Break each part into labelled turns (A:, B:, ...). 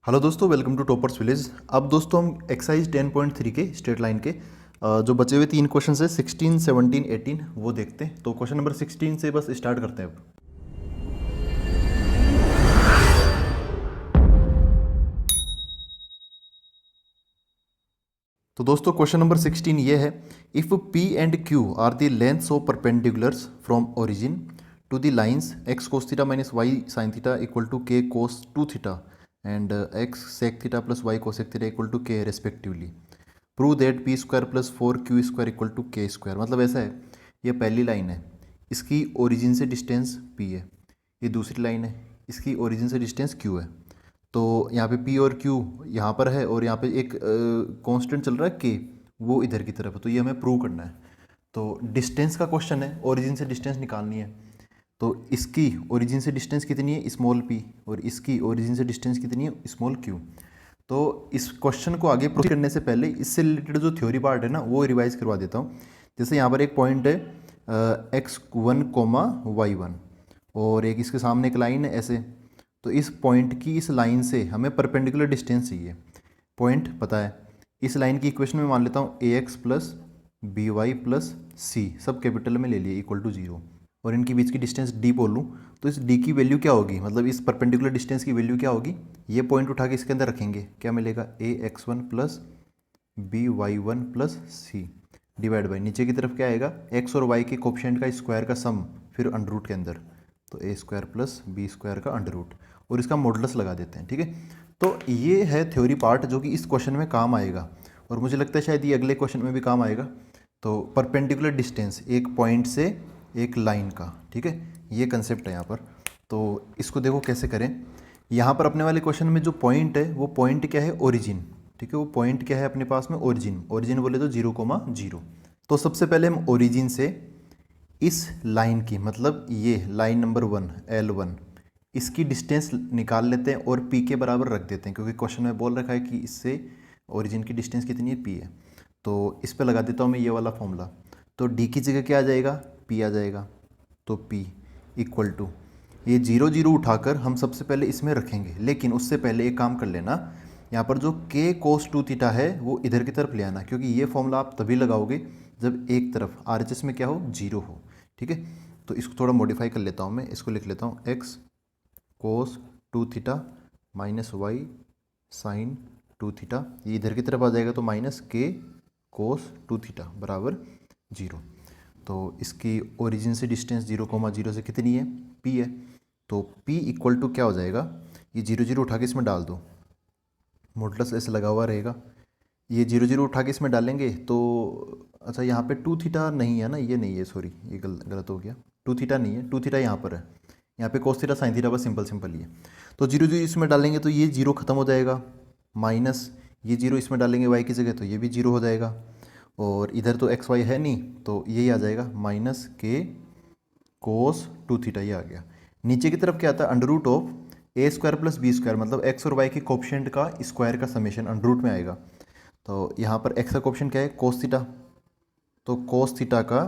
A: Hello दोस्तों, welcome to toppers village. अब दोस्तों हम एक्सरसाइज 10.3 के स्ट्रेट लाइन के जो बचे हुए 3 क्वेश्चन है 16, 17, 18 वो देखते हैं। तो क्वेश्चन नंबर 16 से बस स्टार्ट करते हैं अब। तो दोस्तों क्वेश्चन नंबर 16 ये है, if p and q are the lengths of perpendiculars from origin to the lines x cos theta minus y sine theta equal to k cos 2 theta and x sec theta plus y cosec theta equal to k respectively, prove that p square plus 4 q square equal to k square. मतलब ऐसा है, ये पहली line है, इसकी origin से distance P है। ये दूसरी लाइन है, इसकी ओरिजिन से डिस्टेंस क्यू है। तो यहाँ पे पी और क्यू यहाँ पर है और यहाँ पे एक कांस्टेंट चल रहा है के, वो इधर की तरफ है। तो ये हमें प्रूव करना है। तो डिस्टेंस का क्वेश्चन है, ओरिजिन से डिस्टेंस निकालनी है। तो इसकी ओरिजिन से डिस्टेंस कितनी है, स्मॉल पी, और इसकी ओरिजिन से डिस्टेंस कितनी है, स्मॉल क्यू। तो इस क्वेश्चन को आगे प्रूव करने से पहले इससे रिलेटेड जो थ्योरी पार्ट है ना वो रिवाइज करवा देता हूँ। जैसे यहाँ पर एक पॉइंट है x1 कोमा y1 और एक इसके सामने एक लाइन है ऐसे। तो इस पॉइंट की इस लाइन से हमें परपेंडिकुलर डिस्टेंस चाहिए। पॉइंट पता है, इस लाइन की इक्वेशन में मान लेता हूँ ax plus B Y plus C, सब कैपिटल में ले लिए, इक्वल टू 0, और इनके बीच की डिस्टेंस d बोलूँ तो इस d की वैल्यू क्या होगी, मतलब इस परपेंडिकुलर डिस्टेंस की वैल्यू क्या होगी। ये पॉइंट उठा के इसके अंदर रखेंगे, क्या मिलेगा, ax1 plus B y one plus c divide by नीचे की तरफ क्या आएगा, x और y के कोफिशिएंट का स्क्वायर का सम, फिर अंडर रूट के अंदर, तो ए स्क्वायर प्लस बी स्क्वायर का अंडर रूट, और इसका मॉडुलस लगा देते हैं। ठीक है, तो ये है थ्योरी पार्ट जो कि इस क्वेश्चन में काम आएगा, और मुझे लगता है शायद ये अगले क्वेश्चन में भी काम आएगा। तो परपेंडिकुलर डिस्टेंस एक पॉइंट से एक लाइन का, ठीक है, ये कंसेप्ट है यहाँ पर। तो इसको देखो कैसे करें। यहाँ पर अपने वाले क्वेश्चन में जो पॉइंट है वो पॉइंट क्या है, ओरिजिन। ठीक है, वो पॉइंट क्या है अपने पास में, ओरिजिन। ओरिजिन बोले तो 0,0। तो सबसे पहले हम ओरिजिन से इस लाइन की, मतलब ये लाइन नंबर 1 L1, इसकी डिस्टेंस निकाल लेते हैं और p के बराबर रख देते हैं, क्योंकि क्वेश्चन में बोल रखा है कि इससे ओरिजिन की डिस्टेंस कितनी है, p है। तो इस पे लगा देता हूँ मैं ये वाला फॉर्मूला। तो d की जगह क्या आ जाएगा, p आ जाएगा। तो p इक्वल टू, ये 0 0 उठाकर हम सबसे पहले इसमें रखेंगे, लेकिन उससे पहले एक काम कर लेना, यहाँ पर जो k cos 2 थीटा है वो इधर की तरफ ले आना, क्योंकि ये फॉर्मूला आप तभी लगाओगे जब एक तरफ RHS में क्या हो, 0 हो। ठीक है, तो इसको थोड़ा मॉडिफाई कर लेता हूँ मैं, इसको लिख लेता हूँ x cos 2 theta minus y sine 2 theta, ये इधर की तरफ आ जाएगा, तो माइनस k cos 2 थीटा बराबर 0। तो इसकी ओरिजिन से डिस्टेंस 0,0 से कितनी है, p है। तो p इक्वल टू क्या हो जाएगा, ये 0 0 उठा के इसमें डाल दो, मॉडुलस ऐसे लगा हुआ रहेगा। ये 0 0 उठा के इसमें डालेंगे तो, अच्छा यहाँ पे 2 थीटा नहीं है ना, ये नहीं है, सॉरी ये गलत हो गया, 2 थीटा नहीं है, 2 थीटा यहाँ पर है, यहाँ पे कोस थीटा साइन थीटा बस सिंपल सिंपल ही है। तो 0 0 इसमें डालेंगे तो ये 0 खत्म हो जाएगा, माइनस ये 0 इसमें डालेंगे y की जगह तो ये भी 0 हो जाएगा, और इधर तो एक्स वाई है नहीं तो यही आ जाएगा, माइनस के कोस 2 थीटा, ये आ गया। नीचे की तरफ क्या आता है, under root of a square plus b square, मतलब एक्स और वाई के कोफिशिएंट का स्क्वायर का समेशन अंडर रूट में आएगा। तो यहाँ पर एक्स का कोफिशिएंट क्या है, कोस थीटा, तो कोस थीटा का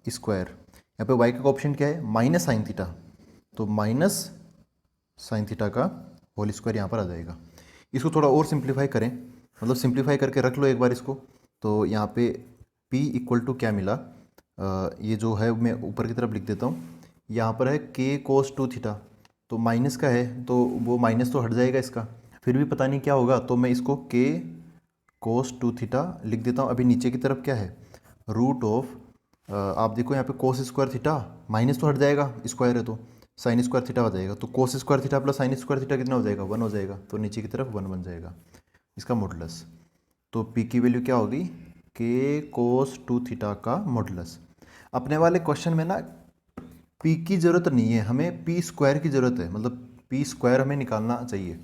A: स्क्वायर। यहाँ पे वाई का कोफिशिएंट क्या है, माइनस साइन थीटा, तो माइनस साइन थीटा का होल स्क्वायर यहाँ पर आ जाएगा। इसको थोड़ा और सिंप्लीफाई करें, मतलब सिंप्लीफाई करके रख लो एक बार इसको। तो यहाँ पे p इक्वल टू क्या मिला, ये जो है मैं ऊपर की तरफ लिख देता हूँ, यहाँ पर है k cos 2 थीटा, तो माइनस का है तो वो माइनस तो हट जाएगा इसका, फिर भी पता नहीं क्या होगा, तो मैं इसको k cos 2 थीटा लिख देता हूँ। अभी नीचे की तरफ क्या है, रूट ऑफ, आप देखो यहाँ पे कोस स्क्वायर थीटा, माइनस तो हट जाएगा, स्क्वायर है तो साइन स्क्वायर थीटा हो जाएगा, तो cos square theta plus sine square theta कितना हो जाएगा, 1 हो जाएगा, तो नीचे की तरफ 1 बन जाएगा इसका मॉडुलस। तो p की वैल्यू क्या होगी, k cos 2 थीटा का मॉडुलस। अपने वाले क्वेश्चन में ना p की ज़रूरत नहीं है, हमें p स्क्वायर की ज़रूरत है, मतलब p स्क्वायर हमें निकालना चाहिए।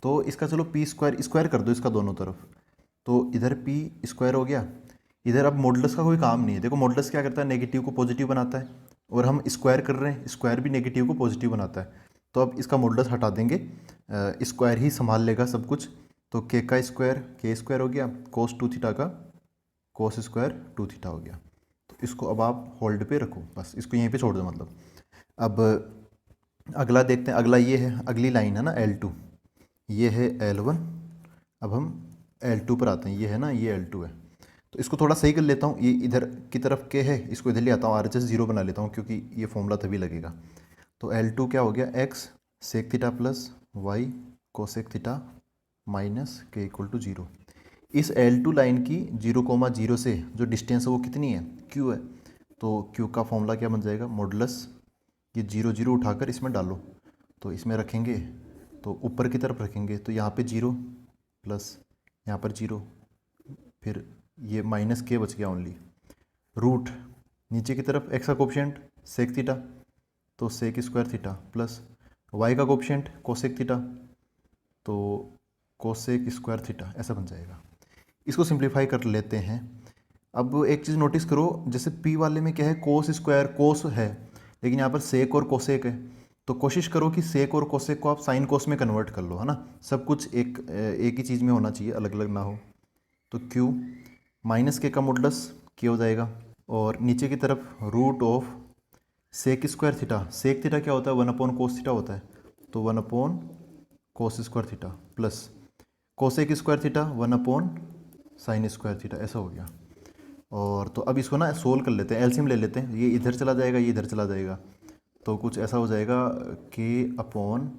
A: तो इसका चलो p स्क्वायर स्क्वायर कर दो इसका दोनों तरफ, तो इधर p स्क्वायर हो गया। इधर अब मॉडुलस का कोई काम नहीं है, देखो मॉडुलस क्या करता है, नेगेटिव को पॉजिटिव बनाता है, और हम स्क्वायर कर रहे हैं, स्क्वायर भी नेगेटिव को पॉजिटिव बनाता है। तो अब इसका मॉडुलस हटा देंगे, स्क्वायर ही संभाल लेगा सब कुछ। तो k का स्क्वायर k स्क्वायर हो गया, कोस 2 थीटा का कोस स्क्वायर 2 थीटा हो गया। तो इसको अब आप होल्ड पे रखो, बस इसको यहीं पे छोड़ दो मतलब। अब अगला देखते हैं, अगला ये है, अगली लाइन है ना L2, ये है L1। अब हम L2 पर आते हैं, ये है ना, ये L2 है। तो इसको थोड़ा सही कर लेता हूँ, ये इधर की तरफ के है, इसको इधर ले आता हूँ, RHS 0 बना लेता हूँ क्योंकि ये फॉर्मूला तभी लगेगा। तो L2 क्या हो गया, x sec theta plus y cosec theta minus k equal to 0। इस L2 लाइन की 0,0 से जो डिस्टेंस है वो कितनी है, q है। तो q का फॉर्मूला क्या बन जाएगा, मॉडुलस, ये 0 0 उठाकर इसमें डालो, तो इसमें रखेंगे तो ऊपर की तरफ रखेंगे तो यहाँ पे 0 प्लस यहाँ पर 0, फिर ये माइनस के बच गया ओनली, रूट नीचे की तरफ x का कोफिशिएंट सेक थीटा, तो sec square theta plus y का कोफिशिएंट कोसेक थीटा, तो कोसेक स्क्वायर थीटा, ऐसा बन जाएगा। इसको सिंप्लीफाई कर लेते हैं। अब एक चीज़ नोटिस करो, जैसे p वाले में क्या है, कोस स्क्वायर कोस है, लेकिन यहाँ पर सेक और कोसेक है, तो कोशिश करो कि सेक और कोसेक को आप साइन कोस में कन्वर्ट कर लो, है ना। सब कुछ एक ही चीज़ में होना चाहिए, अलग अलग ना हो। तो q माइनस के का मॉडुलस के हो जाएगा, और नीचे की तरफ root of sec square theta, sec theta क्या होता है, 1 कोस थीटा होता है, तो 1 cos square theta plus cosec square theta 1 sine square theta, ऐसा हो गया। और तो अब इसको ना सोल्व कर लेते हैं, एलसीएम ले लेते हैं, ये इधर चला जाएगा, ये इधर चला जाएगा, तो कुछ ऐसा हो जाएगा के अपॉन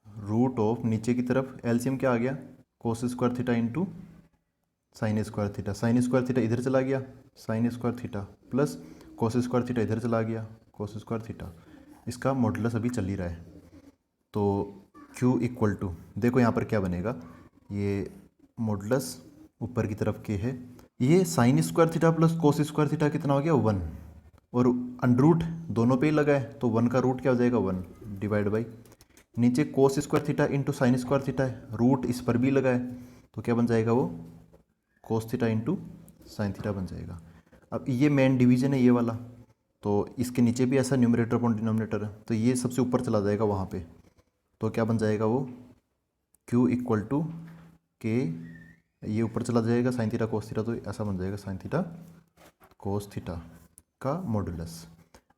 A: रूट ऑफ नीचे की तरफ एलसीएम क्या आ गया, cos square theta into sine square theta, sine square theta इधर चला गया, sine square theta plus cos square theta इधर चला गया, कोस स्क्वायर थीटा, इसका मॉडुलस अभी चल ही रहा है। तो Q इक्वल टू, देखो यहाँ पर क्या बनेगा, ये मॉडुलस ऊपर की तरफ के है, ये sine square theta plus cos square theta कितना हो गया 1, और अंडरूट दोनों पे ही लगा है, तो 1 का रूट क्या हो जाएगा 1 डिवाइड बाई नीचे cos square theta into sine square theta है, रूट इस पर भी लगा है, तो क्या बन जाएगा वो cos theta into sine theta बन जाएगा। अब ये मेन डिवीजन है ये वाला, तो इसके नीचे भी ऐसा न्यूमरेटर अपॉन डिनोमिनेटर है, तो ये सबसे ऊपर चला जाएगा वहाँ पे, तो क्या बन जाएगा वो Q इक्वल टू के, ये ऊपर चला जाएगा साइन थीटा कोस थीटा, तो ऐसा बन जाएगा साइन थीटा कोस थीटा का मॉडुलस।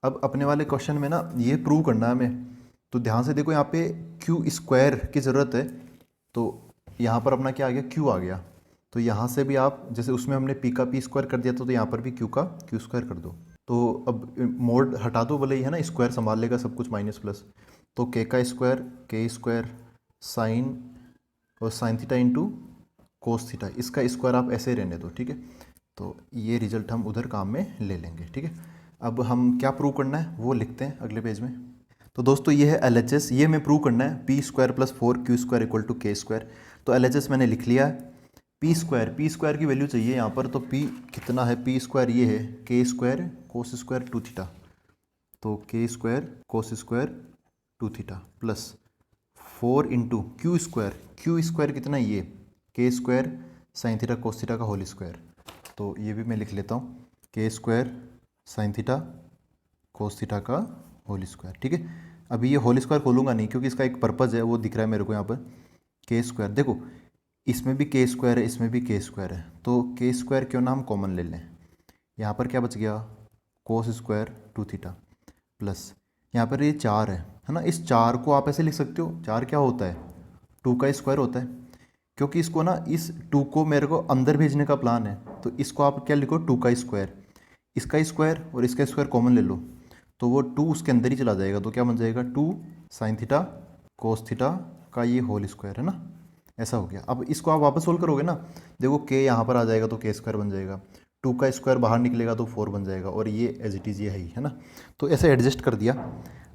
A: अब अपने वाले क्वेश्चन में ना ये प्रूव करना है हमें, तो ध्यान से देखो, यहाँ पे Q स्क्वायर की ज़रूरत है, तो यहाँ पर अपना क्या आ गया, Q आ गया, तो यहाँ से भी आप जैसे उसमें हमने P का P स्क्वायर कर दिया था, तो यहाँ पर भी Q का Q स्क्वायर कर दो, तो अब मोड हटा दो भले ही, है ना, स्क्वायर संभाल लेगा सब कुछ माइनस प्लस, तो K का स्क्वायर के स्क्वायर साइन और sine theta into cos theta, इसका स्क्वायर आप ऐसे रहने दो, ठीक है। तो ये रिजल्ट हम उधर काम में ले लेंगे, ठीक है। अब हम क्या प्रूव करना है वो लिखते हैं अगले पेज में। तो दोस्तों ये है LHS, ये हमें प्रूव करना है p square plus 4Q square equal to k square. तो LHS मैंने लिख लिया है, पी स्क्वायर की वैल्यू चाहिए यहाँ पर, तो P कितना है, पी स्क्वायर ये है के स्क्वायर कोस स्क्वायर 2 थीटा, तो के square cos square 2 theta plus 4 into Q square कितना है, ये के square sine theta cos theta का होल स्क्वायर, तो ये भी मैं लिख लेता हूँ के square sine theta cos theta का होल स्क्वायर, ठीक है। अभी ये होल स्क्वायर खोलूँगा नहीं क्योंकि इसका एक पर्पज़ है, वो दिख रहा है मेरे को यहाँ पर के स्क्वायर, देखो इसमें भी के स्क्वायर है, इसमें भी के स्क्वायर है, तो के स्क्वायर क्यों ना हम कॉमन ले लें, यहाँ पर क्या बच गया कोस स्क्वायर 2 थीटा प्लस यहाँ पर ये 4 है ना, इस 4 को आप ऐसे लिख सकते हो, 4 क्या होता है 2 का स्क्वायर होता है, क्योंकि इसको ना इस 2 को मेरे को अंदर भेजने का प्लान है, तो इसको आप क्या लिखो 2 का स्क्वायर, इसका स्क्वायर और इसका स्क्वायर कॉमन ले लो, तो वो 2 उसके अंदर ही चला जाएगा, तो क्या बन जाएगा 2 साइन थीटा कोस थीटा का ये होल स्क्वायर है ना, ऐसा हो गया। अब इसको आप वापस सोल्व करोगे ना, देखो के यहाँ पर आ जाएगा तो के स्क्वायर बन जाएगा, 2 का स्क्वायर बाहर निकलेगा तो 4 बन जाएगा, और ये एज इट इज़ ये है ना, तो ऐसे एडजस्ट कर दिया।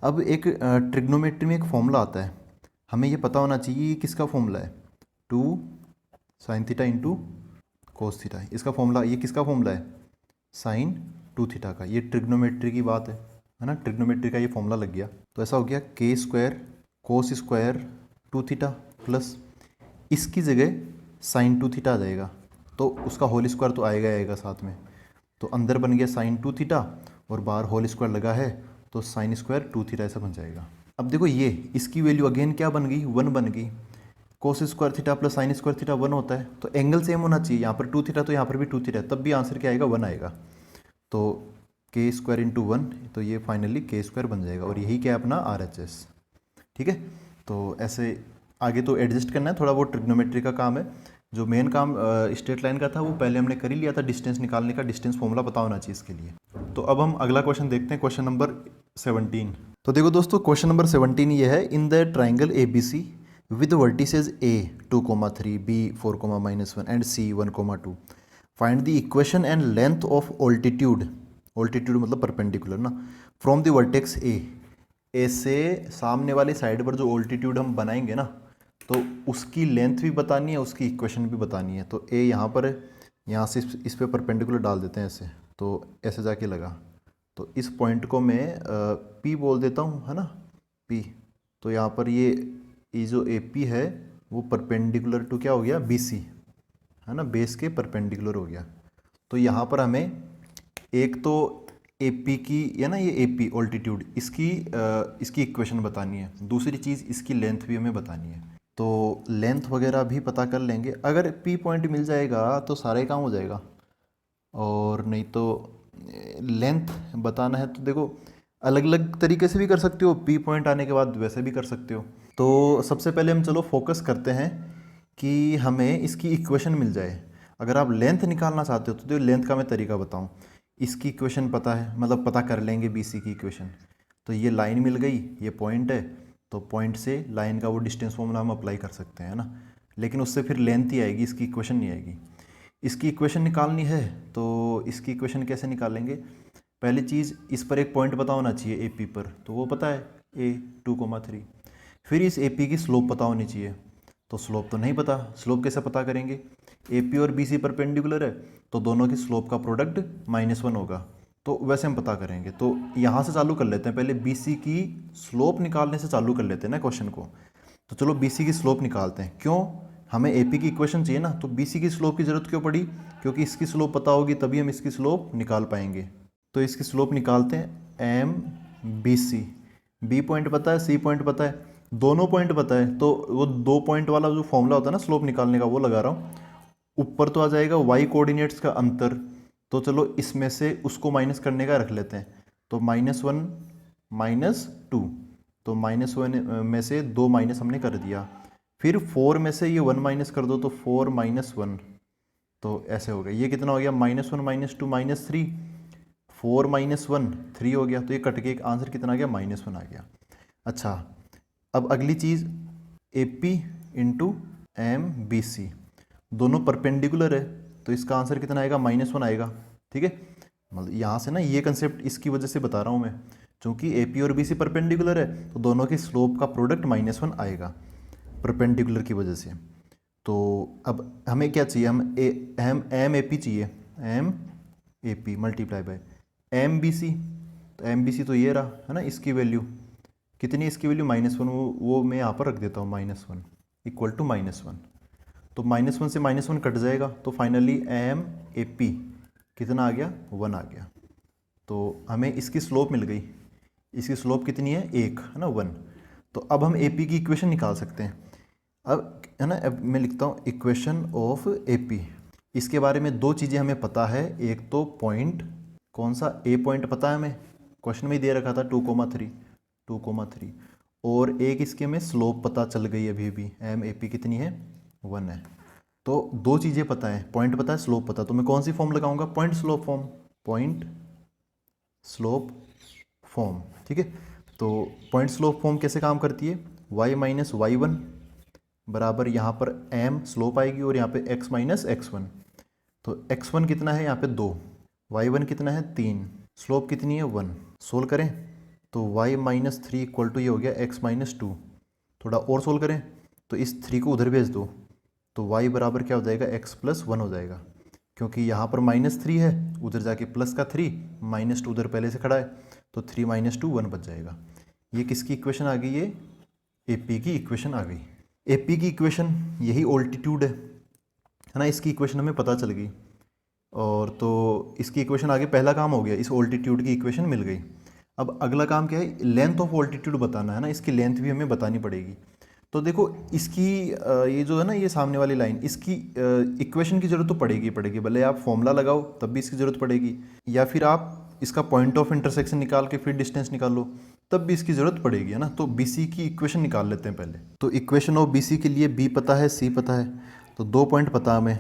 A: अब एक ट्रिग्नोमेट्री में एक फॉर्मूला आता है, हमें ये पता होना चाहिए ये किसका फॉर्मूला है, 2 sine theta into cos theta, इसका फॉर्मूला, ये किसका फॉर्मूला है साइन 2 थीटा का, ये ट्रिग्नोमेट्री की बात है ना, ट्रिग्नोमेट्री का ये फॉर्मूला लग गया, तो ऐसा हो गया के square cos square 2 theta plus इसकी जगह साइन 2 थीटा आ जाएगा, तो उसका होल स्क्वायर तो आएगा साथ में, तो अंदर बन गया साइन 2 थीटा और बाहर होल स्क्वायर लगा है, तो साइन स्क्वायर 2 थीटा ऐसा बन जाएगा। अब देखो ये इसकी वैल्यू अगेन क्या बन गई 1 बन गई, cos square theta plus sine square theta 1 होता है, तो एंगल सेम होना चाहिए, यहाँ पर 2 थीटा तो यहाँ पर भी 2 थीटा, तब भी आंसर क्या आएगा 1 आएगा, तो के स्क्वायर इंटू 1, तो ये फाइनली के स्क्वायर बन जाएगा, और यही क्या है अपना RHS, ठीक है। तो ऐसे आगे तो एडजस्ट करना है, थोड़ा वो ट्रिग्नोमेट्री का काम है। जो मेन काम स्ट्रेट लाइन का था वो पहले हमने कर ही लिया था, डिस्टेंस निकालने का, डिस्टेंस फॉर्मूला पता होना चाहिए इसके लिए। तो अब हम अगला क्वेश्चन देखते हैं, क्वेश्चन नंबर 17। तो देखो दोस्तों, क्वेश्चन नंबर 17 ये है, in the triangle a b c with vertices a 2,3, b 4,-1 and c 1,2, find the equation and length of altitude, altitude मतलब परपेंडिकुलर ना, फ्रॉम द वर्टेक्स ए से सामने वाली साइड पर जो ऑल्टीट्यूड हम बनाएंगे ना, तो उसकी लेंथ भी बतानी है, उसकी इक्वेशन भी बतानी है। तो ए यहाँ पर है, यहाँ से इस पे परपेंडिकुलर डाल देते हैं ऐसे, तो ऐसे जाके लगा, तो इस पॉइंट को मैं पी बोल देता हूँ, है ना, पी। तो यहाँ पर ये जो ए पी है वो परपेंडिकुलर टू क्या हो गया, बी सी, है ना, बेस के परपेंडिकुलर हो गया। तो यहाँ पर हमें एक तो ए पी की, या ना ये ए पी ऑल्टीट्यूड, इसकी इक्वेशन बतानी है, दूसरी चीज़ इसकी लेंथ भी हमें बतानी है। तो लेंथ वगैरह भी पता कर लेंगे, अगर पी पॉइंट मिल जाएगा तो सारा ही काम हो जाएगा, और नहीं तो लेंथ बताना है तो देखो अलग अलग तरीके से भी कर सकते हो, पी पॉइंट आने के बाद वैसे भी कर सकते हो। तो सबसे पहले हम चलो फोकस करते हैं कि हमें इसकी इक्वेशन मिल जाए। अगर आप लेंथ निकालना चाहते हो तो लेंथ का मैं तरीका बताऊं, इसकी इक्वेशन पता है, मतलब पता कर लेंगे बी सी की इक्वेशन। तो ये लाइन मिल गई, ये पॉइंट है, तो पॉइंट से लाइन का वो डिस्टेंस फॉर्मूला हम अप्लाई कर सकते हैं ना, लेकिन उससे फिर लेंथ ही आएगी, इसकी इक्वेशन नहीं आएगी। इसकी इक्वेशन निकालनी है तो इसकी इक्वेशन कैसे निकालेंगे, पहली चीज़ इस पर एक पॉइंट पता होना चाहिए ए पी पर, तो वो पता है ए 2,3। फिर इस ए पी की स्लोप पता होनी चाहिए, तो स्लोप तो नहीं पता, स्लोप कैसे पता करेंगे, ए पी और बी सी परपेंडिकुलर है तो दोनों की स्लोप का प्रोडक्ट -1 होगा, तो वैसे हम पता करेंगे। तो यहाँ से चालू कर लेते हैं, पहले बी सी की स्लोप निकालने से चालू कर लेते हैं ना क्वेश्चन को। तो चलो बी सी की स्लोप निकालते हैं, क्यों, हमें ए पी की इक्वेशन चाहिए ना, तो बी सी की स्लोप की ज़रूरत क्यों पड़ी, क्योंकि इसकी स्लोप पता होगी तभी हम इसकी स्लोप निकाल पाएंगे। तो इसकी स्लोप निकालते हैं, m B c, b point पता है, सी पॉइंट पता है, दोनों पॉइंट पता है, तो वो 2 पॉइंट वाला जो फॉर्मूला होता है ना स्लोप निकालने का, वो लगा रहा हूँ। ऊपर तो आ जाएगा वाई कोऑर्डिनेट्स का अंतर, तो चलो इसमें से उसको माइनस करने का रख लेते हैं, तो -1 -2, तो -1 में से 2 माइनस हमने कर दिया, फिर 4 में से ये 1 माइनस कर दो, तो 4 -1, तो ऐसे हो गया। ये कितना हो गया, -1 -2 -3, 4 -1 3 हो गया, तो ये कट के एक आंसर कितना आ गया, -1 आ गया। अच्छा, अब अगली चीज़ A P into M B C, दोनों परपेंडिकुलर है, तो इसका आंसर कितना आएगा, -1 आएगा। ठीक है, मतलब यहाँ से ना ये कंसेप्ट इसकी वजह से बता रहा हूँ मैं, क्योंकि ए पी और बी सी परपेंडिकुलर है तो दोनों की स्लोप का प्रोडक्ट -1 आएगा परपेंडिकुलर की वजह से। तो अब हमें क्या चाहिए, हम एम ए पी चाहिए, m a p multiply by m B c, तो एम बी सी तो ये रहा है ना, इसकी वैल्यू कितनी, इसकी वैल्यू -1, वो मैं यहाँ पर रख देता हूँ, -1 इक्वल टू -1, तो -1 से -1 कट जाएगा, तो फाइनली एम ए पी कितना आ गया, 1 आ गया। तो हमें इसकी स्लोप मिल गई, इसकी स्लोप कितनी है, 1 है ना, 1। तो अब हम ए पी की इक्वेशन निकाल सकते हैं। अब है ना, अब मैं लिखता हूँ इक्वेशन ऑफ ए पी। इसके बारे में 2 चीज़ें हमें पता है, एक तो पॉइंट, कौन सा, ए पॉइंट पता है हमें, क्वेश्चन में ही दे रखा था 2,3, और एक इसके में स्लोप पता चल गई अभी भी, एम ए पी कितनी है, 1 है। तो 2 चीज़ें पता है, पॉइंट पता है, स्लोप पता है, तो मैं कौन सी फॉर्म लगाऊंगा, point slope form, point slope form. ठीक है, तो पॉइंट स्लोप फॉर्म कैसे काम करती है, y माइनस y1 बराबर यहाँ पर m स्लोप आएगी, और यहाँ पे x माइनस x1, तो x1 कितना है यहाँ पे 2, y1 कितना है 3, स्लोप कितनी है 1, सोल्व करें तो y माइनस 3 इक्वल टू ये हो गया x माइनस 2, थोड़ा और सोल्व करें तो इस 3 को उधर भेज दो, तो y बराबर क्या हो जाएगा, x प्लस 1 हो जाएगा, क्योंकि यहाँ पर -3 है, उधर जाके प्लस का 3, -2 उधर पहले से खड़ा है, तो 3 - 2 1 बच जाएगा। ये किसकी इक्वेशन आ गई, ये ए पी की इक्वेशन आ गई। ए पी की इक्वेशन यही ऑल्टीट्यूड है ना, इसकी इक्वेशन हमें पता चल गई, और तो इसकी इक्वेशन आगे पहला काम हो गया, इस ऑल्टीट्यूड की इक्वेशन मिल गई। अब अगला काम क्या है, लेंथ ऑफ ऑल्टीट्यूड बताना है ना, इसकी लेंथ भी हमें बतानी पड़ेगी। तो देखो इसकी ये जो है ना, ये सामने वाली लाइन, इसकी इक्वेशन की ज़रूरत तो पड़ेगी, भले आप फॉर्मूला लगाओ तब भी इसकी ज़रूरत पड़ेगी, या फिर आप इसका पॉइंट ऑफ इंटरसेक्शन निकाल के फिर डिस्टेंस निकालो, तब भी इसकी ज़रूरत पड़ेगी, है ना। तो बी सी की इक्वेशन निकाल लेते हैं पहले। तो इक्वेशन ऑफ बी सी के लिए बी पता है, सी पता है, तो 2 पॉइंट पता हमें।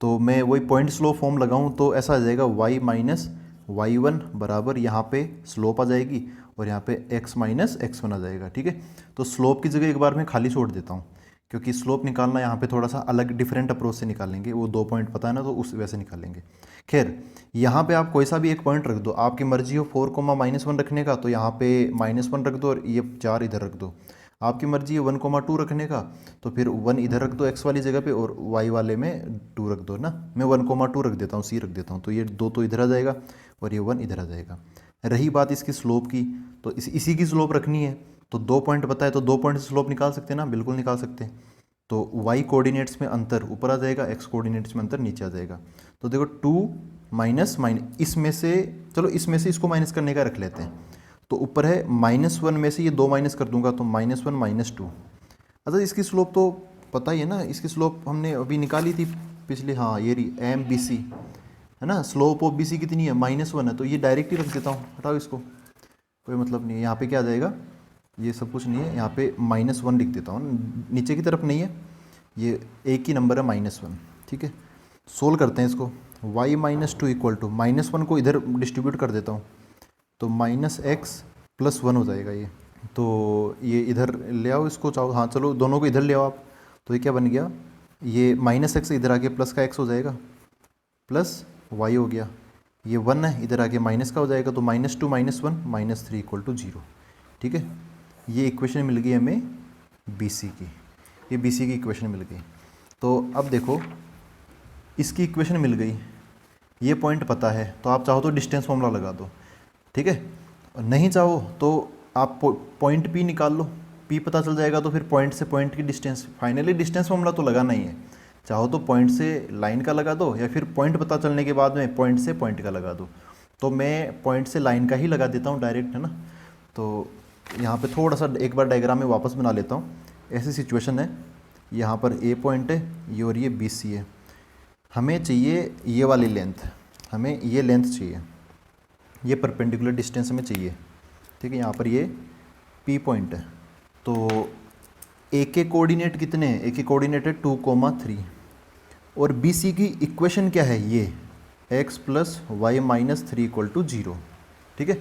A: तो मैं वही पॉइंट स्लोप फॉर्म लगाऊं तो ऐसा आ जाएगा y माइनस वाई वन बराबर, यहाँ पे स्लोप आ जाएगी और यहाँ पे x माइनस एक्स वन आ जाएगा, ठीक है। तो स्लोप की जगह एक बार मैं खाली छोड़ देता हूँ, क्योंकि स्लोप निकालना यहाँ पे थोड़ा सा अलग डिफरेंट अप्रोच से निकालेंगे, वो 2 पॉइंट पता है ना, तो उस वैसे निकालेंगे। खैर, यहाँ पे आप कोई सा भी एक पॉइंट रख दो, आपकी मर्जी हो 4, -1 रखने का, तो यहाँ पे -1 रख दो और ये 4 इधर रख दो। आपकी मर्जी है 1, 2 रखने का, तो फिर 1 इधर रख दो एक्स वाली जगह पे और वाई वाले में 2 रख दो ना। मैं 1, 2 रख देता हूँ, सी रख देता हूँ, तो ये 2 तो इधर आ जाएगा और ये 1 इधर आ जाएगा। रही बात इसकी स्लोप की, तो इसी की स्लोप रखनी है, तो 2 पॉइंट पता है, तो 2 पॉइंट से स्लोप निकाल सकते हैं ना, बिल्कुल निकाल सकते हैं। तो y कोऑर्डिनेट्स में अंतर ऊपर आ जाएगा, x कोऑर्डिनेट्स में अंतर नीचे आ जाएगा। तो देखो 2 माइनस इसमें से, चलो इसमें से इसको माइनस करने का रख लेते हैं, तो ऊपर है -1 में से ये 2 माइनस कर दूंगा, तो -1 -2। अच्छा, इसकी स्लोप तो पता ही है ना, इसकी स्लोप हमने अभी निकाली थी पिछले, हाँ ये रही एम बी सी, है ना। स्लोप ऑफ बी सी कितनी है, -1 है, तो ये डायरेक्ट ही रख देता हूँ, हटाओ इसको, कोई मतलब नहीं है। यहाँ पे क्या आ जाएगा, ये सब कुछ नहीं है, यहाँ पे -1 लिख देता हूँ, नीचे की तरफ नहीं है, ये एक ही नंबर है -1, ठीक है। सोल्व करते हैं इसको, y -2 इक्वल टू -1 को इधर डिस्ट्रीब्यूट कर देता हूँ, तो -x + 1 हो जाएगा ये। तो ये इधर ले आओ इसको, चाहो, हाँ चलो दोनों को इधर ले आओ आप, तो ये क्या बन गया, ये -x इधर आके प्लस का x हो जाएगा, प्लस y हो गया, ये 1 है इधर आके माइनस का हो जाएगा, तो -2 -1 -3 = 0, ठीक है। ये इक्वेशन मिल गई हमें बी सी की, ये बी सी की इक्वेशन मिल गई। तो अब देखो, इसकी इक्वेशन मिल गई, ये पॉइंट पता है, तो आप चाहो तो डिस्टेंस फॉर्मूला लगा दो, ठीक है। नहीं चाहो तो आप पॉइंट पी निकाल लो, पी पता चल जाएगा, तो फिर पॉइंट से पॉइंट की डिस्टेंस, फाइनली डिस्टेंस फॉर्मूला तो लगाना ही है। चाहो तो पॉइंट से लाइन का लगा दो, या फिर पॉइंट पता चलने के बाद में पॉइंट से पॉइंट का लगा दो। तो मैं पॉइंट से लाइन का ही लगा देता हूँ डायरेक्ट, है ना। तो यहाँ पे थोड़ा सा एक बार डायग्राम में वापस बना लेता हूँ। ऐसी सिचुएशन है, यहाँ पर ए पॉइंट है ये, और ये बी सी है, हमें चाहिए ये वाली लेंथ, हमें ये लेंथ चाहिए, ये परपेंडिकुलर डिस्टेंस हमें चाहिए, ठीक है। यहाँ पर ये पी पॉइंट है, तो ए के कोऑर्डिनेट कितने हैं, ए के कोऑर्डिनेट है 2, 3, और बी सी की इक्वेशन क्या है, ये x + y - 3 = 0, ठीक है।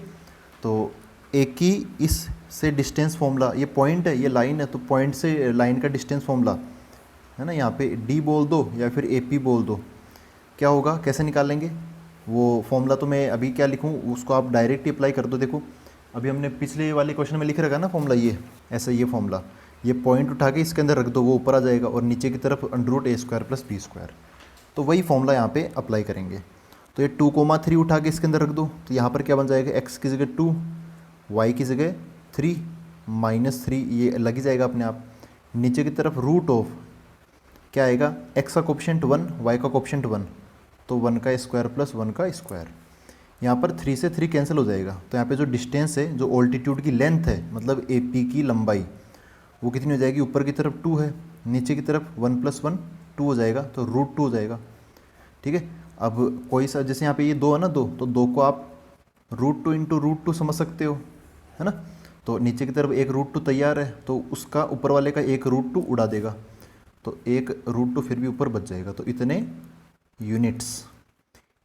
A: तो ए की इस से डिस्टेंस फॉर्मूला, ये पॉइंट है, ये लाइन है, तो पॉइंट से लाइन का डिस्टेंस फॉर्मूला है ना, यहाँ पे d बोल दो या फिर AP बोल दो, क्या होगा, कैसे निकालेंगे वो फॉर्मूला। तो मैं अभी क्या लिखूँ, उसको आप डायरेक्ट ही अप्लाई कर दो। देखो अभी हमने पिछले वाले क्वेश्चन में लिख रखा ना फॉर्मूला, ये ऐसा, ये फॉर्मूला, ये पॉइंट उठा के इसके अंदर रख दो, वो ऊपर आ जाएगा, और नीचे की तरफ √a² + b², तो वही फॉर्मूला यहाँ पे अप्लाई करेंगे। तो ये 2, 3 उठा के इसके अंदर रख दो, तो यहाँ पर क्या बन जाएगा, x की जगह 2, y की जगह 3 -3, ये लग ही जाएगा अपने आप। नीचे की तरफ √ क्या आएगा, x का कोफिशिएंट 1, y का कोफिशिएंट 1, तो 1 का स्क्वायर + 1 का स्क्वायर। यहाँ पर 3 से 3 कैंसिल हो जाएगा, तो यहाँ पे जो डिस्टेंस है, जो ऑल्टीट्यूड की लेंथ है, मतलब AP की लंबाई, वो कितनी हो जाएगी, ऊपर की तरफ 2 है, नीचे की तरफ 1 + 1 2 हो जाएगा, तो √2 हो जाएगा, ठीक है। अब कोई सा, जैसे यहाँ पे ये 2 है ना, 2, तो 2 को आप √2 × √2 समझ सकते हो, है ना। तो नीचे की तरफ एक √2 तैयार है, तो उसका ऊपर वाले का एक √2 उड़ा देगा, तो एक √2 फिर भी ऊपर बच जाएगा, तो इतने यूनिट्स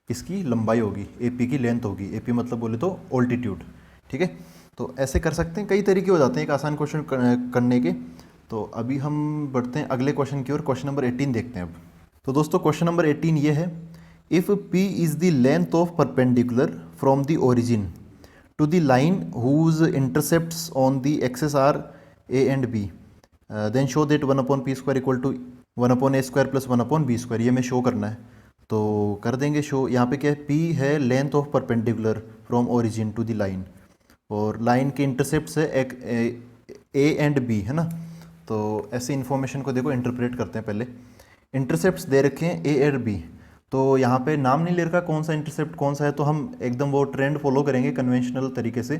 A: इसकी लंबाई होगी, AP की लेंथ होगी। AP मतलब बोले तो ऑल्टीट्यूड, ठीक है। तो ऐसे कर सकते हैं, कई तरीके हो जाते हैं एक आसान क्वेश्चन करने के। तो अभी हम बढ़ते हैं अगले क्वेश्चन की ओर, क्वेश्चन नंबर 18 देखते हैं अब। तो दोस्तों क्वेश्चन नंबर 18 ये है, if P is the length of perpendicular from the origin to the line whose intercepts on the axes are A and B, then show that 1/p² = 1/a² + 1/b², ये हमें show करना है, तो कर देंगे show. यहाँ पे क्या है, P है length of perpendicular from origin to the line, और लाइन के इंटरसेप्ट्स है A and B, है ना। तो ऐसे इन्फॉर्मेशन को देखो इंटरप्रेट करते हैं पहले। इंटरसेप्ट्स दे रखे हैं A और B, तो यहाँ पे नाम नहीं ले रखा कौन सा इंटरसेप्ट कौन सा है, तो हम एकदम वो ट्रेंड फॉलो करेंगे कन्वेंशनल तरीके से,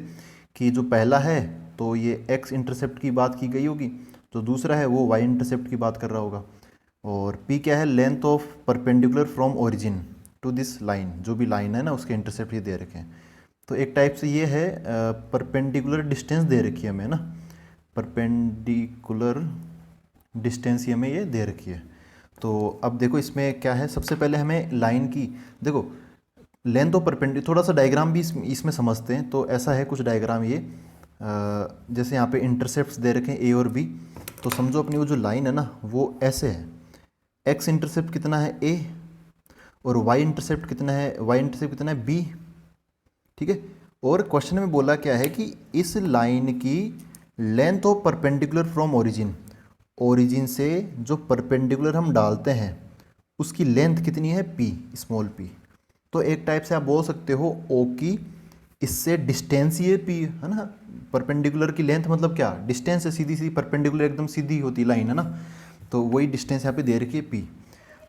A: कि जो पहला है तो ये x इंटरसेप्ट की बात की गई होगी, तो दूसरा है वो y इंटरसेप्ट की बात कर रहा होगा, और P क्या है, length of perpendicular from origin to this line, जो भी लाइन है ना उसके इंटरसेप्ट ये दे रखे हैं। तो एक टाइप से ये है परपेंडिकुलर डिस्टेंस दे रखी है हमें ना, परपेंडिकुलर डिस्टेंस ही हमें ये दे रखी है। तो अब देखो इसमें क्या है, सबसे पहले हमें लाइन की, देखो लेंथ ऑफ परपेंडिकुलर, थोड़ा सा डायग्राम भी इसमें समझते हैं। तो ऐसा है कुछ डायग्राम ये, जैसे यहाँ पे इंटरसेप्ट्स दे रखे हैं ए और बी। तो समझो अपनी वो जो लाइन है ना वो ऐसे है, एक्स इंटरसेप्ट कितना है ए, और वाई इंटरसेप्ट कितना है, वाई इंटरसेप्ट कितना है बी, ठीक है। और क्वेश्चन में बोला क्या है कि इस लाइन की length of perpendicular from origin, origin से जो परपेंडिकुलर हम डालते हैं उसकी लेंथ कितनी है पी, स्मॉल पी। तो एक टाइप से आप बोल सकते हो ओ की इससे डिस्टेंस ये पी है ना, परपेंडिकुलर की लेंथ मतलब क्या, डिस्टेंस है, सीधी सीधी परपेंडिकुलर एकदम सीधी होती लाइन है ना, तो वही डिस्टेंस यहाँ पे दे रखी है पी।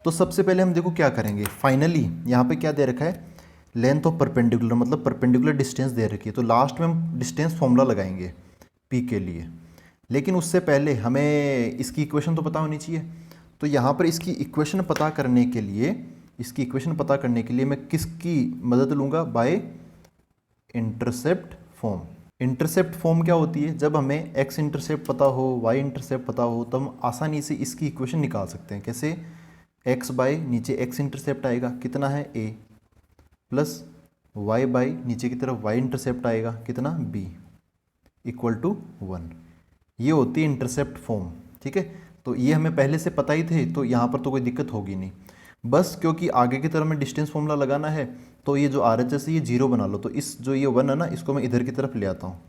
A: तो सबसे पहले हम देखो क्या करेंगे, फाइनली यहाँ पे क्या दे रखा है, लेंथ ऑफ परपेंडिकुलर मतलब परपेंडिकुलर डिस्टेंस दे रखी है। तो लास्ट में हम डिस्टेंस फॉर्मूला लगाएंगे पी के लिए, लेकिन उससे पहले हमें इसकी इक्वेशन तो पता होनी चाहिए। तो यहाँ पर इसकी इक्वेशन पता करने के लिए, इसकी इक्वेशन पता करने के लिए मैं किसकी मदद लूँगा, by intercept form. Intercept form क्या होती है, जब हमें एक्स इंटरसेप्ट पता हो, वाई इंटरसेप्ट पता हो, तो हम आसानी से इसकी इक्वेशन निकाल सकते हैं। कैसे, एक्स बाय नीचे एक्स इंटरसेप्ट आएगा कितना है ए, प्लस वाई बाय नीचे की तरफ वाई इंटरसेप्ट आएगा कितना बी, इक्वल टू 1। ये होती है इंटरसेप्ट फॉर्म, ठीक है। तो ये हमें पहले से पता ही थे, तो यहाँ पर तो कोई दिक्कत होगी नहीं। बस क्योंकि आगे की तरफ में डिस्टेंस फॉर्मूला लगाना है, तो ये जो आर एच एस है ये 0 बना लो। तो इस जो ये 1 है ना, इसको मैं इधर की तरफ ले आता हूँ।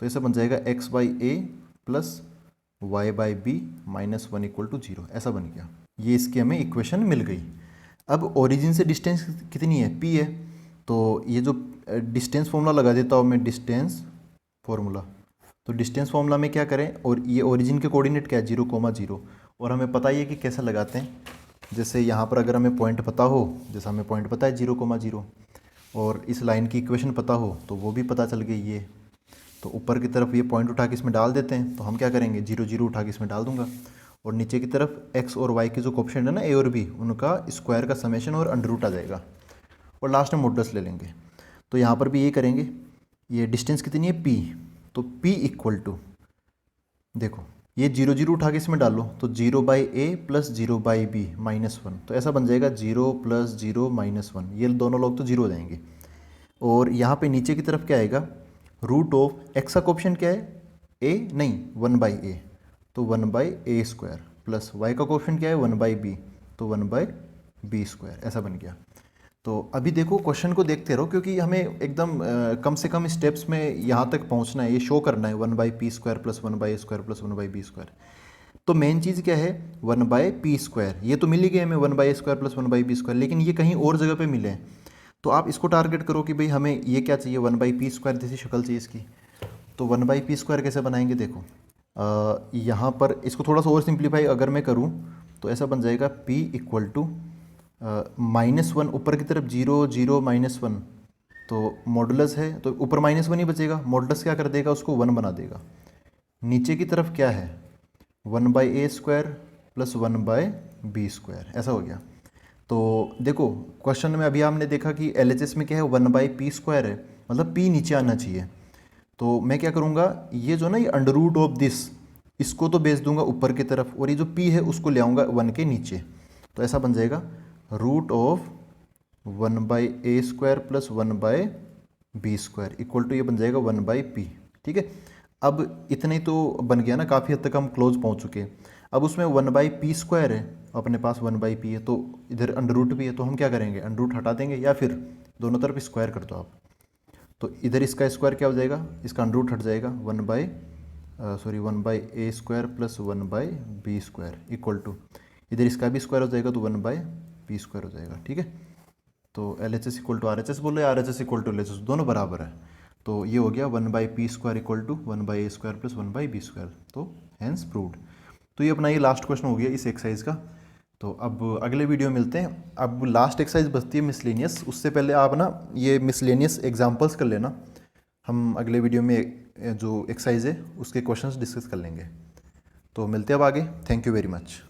A: तो ऐसे बन जाएगा x by a plus y by b minus 1 equal to 0, ऐसा बन गया। ये इसकी हमें इक्वेशन मिल गई। अब ओरिजिन से डिस्टेंस कितनी है, पी है। तो ये जो डिस्टेंस फॉर्मूला लगा देता हूँ मैं, डिस्टेंस फॉर्मूला। तो डिस्टेंस फॉर्मूला में क्या करें, और ये ओरिजिन के कोऑर्डिनेट क्या है 0,0, और हमें पता ही है कि कैसे लगाते हैं। जैसे यहाँ पर अगर हमें पॉइंट पता हो, जैसा हमें पॉइंट पता है 0,0, और इस लाइन की इक्वेशन पता हो तो वो भी पता चल गई ये। तो ऊपर की तरफ ये पॉइंट उठा के इसमें डाल देते हैं। तो हम क्या करेंगे, 0 0 उठा के इसमें डाल दूंगा, और नीचे की तरफ एक्स और वाई के जो कोएफिशिएंट है ना ए और बी, उनका स्क्वायर का समेशन और अंडर रूट आ जाएगा, और लास्ट में मॉडुलस ले लेंगे। तो यहाँ पर भी ये करेंगे। ये डिस्टेंस कितनी है पी, तो पी इक्वल टू, देखो ये 0 0 उठा के इसमें डालो, तो 0 by a plus 0 by b minus 1। तो ऐसा बन जाएगा 0 प्लस 0 माइनस 1, ये दोनों लोग तो 0 हो जाएंगे। और यहाँ पे नीचे की तरफ क्या आएगा, रूट ऑफ एक्स का कोएफिशिएंट क्या है ए, नहीं 1 बाई ए, तो 1 by a square, plus y का कोएफिशिएंट क्या है 1 बाई बी, तो 1 बाई बी स्क्वायर, ऐसा बन गया। तो अभी देखो क्वेश्चन को देखते रहो, क्योंकि हमें एकदम कम से कम स्टेप्स में यहाँ तक पहुँचना है, ये शो करना है 1 by p square plus 1 by square plus 1 by b square. तो मेन चीज़ क्या है 1 बाई पी स्क्वायर, ये तो मिल ही गए हमें 1 by square plus 1 by b square, लेकिन ये कहीं और जगह पे मिले हैं। तो आप इसको टारगेट करो कि भाई हमें ये क्या चाहिए, 1 बाई पी स्क्वायर जैसी शक्ल चाहिए इसकी। तो 1 बाई पी स्क्वायर कैसे बनाएंगे, देखो यहाँ पर इसको थोड़ा सा और सिंप्लीफाई अगर मैं करूँ तो ऐसा बन जाएगा पी इक्वल टू -1, ऊपर की तरफ 0 0 -1, तो मॉडुलस है तो ऊपर -1 ही बचेगा, मॉडुलस क्या कर देगा उसको 1 बना देगा। नीचे की तरफ क्या है 1 by a square plus 1 by b square, ऐसा हो गया। तो देखो क्वेश्चन में अभी हमने देखा कि LHS में क्या है 1 बाई पी स्क्वायर है, मतलब पी नीचे आना चाहिए। तो मैं क्या करूँगा, ये जो ना ये अंडर रूट ऑफ दिस, इसको तो भेज दूंगा ऊपर की तरफ, और ये जो पी है उसको ले आऊँगा 1 के नीचे। तो ऐसा बन जाएगा root of 1 by a square plus 1 by b square equal to, ये बन जाएगा 1 बाई पी, ठीक है। अब इतना ही तो बन गया ना, काफ़ी हद तक हम क्लोज पहुंच चुके हैं। अब उसमें 1 बाई पी स्क्वायर है, अपने पास 1 बाई पी है, तो इधर अंडर रूट भी है, तो हम क्या करेंगे अंडर रूट हटा देंगे, या फिर दोनों तरफ स्क्वायर कर दो आप। तो इधर इसका स्क्वायर क्या हो जाएगा, इसका अंडर रूट हट जाएगा 1 by a square plus 1 by b square equal to, इधर इसका भी स्क्वायर हो जाएगा तो 1 बाई पी स्क्वायर हो जाएगा, ठीक है। तो LHS इक्वल टू RHS बोलो, या RHS इक्वल टू LHS, दोनों बराबर है। तो ये हो गया 1 by p square equal to 1 by a square plus 1 by b square, तो हैंस प्रूव्ड। तो ये अपना ये लास्ट क्वेश्चन हो गया इस एक्सरसाइज का। तो अब अगले वीडियो मिलते हैं। अब लास्ट एक्सरसाइज बचती है मिसलेनियस, उससे पहले आप ना ये मिसलेनियस एग्जाम्पल्स कर लेना, हम अगले वीडियो में जो एक्सरसाइज है उसके क्वेश्चंस डिस्कस कर लेंगे। तो मिलते हैं अब आगे, थैंक यू वेरी मच।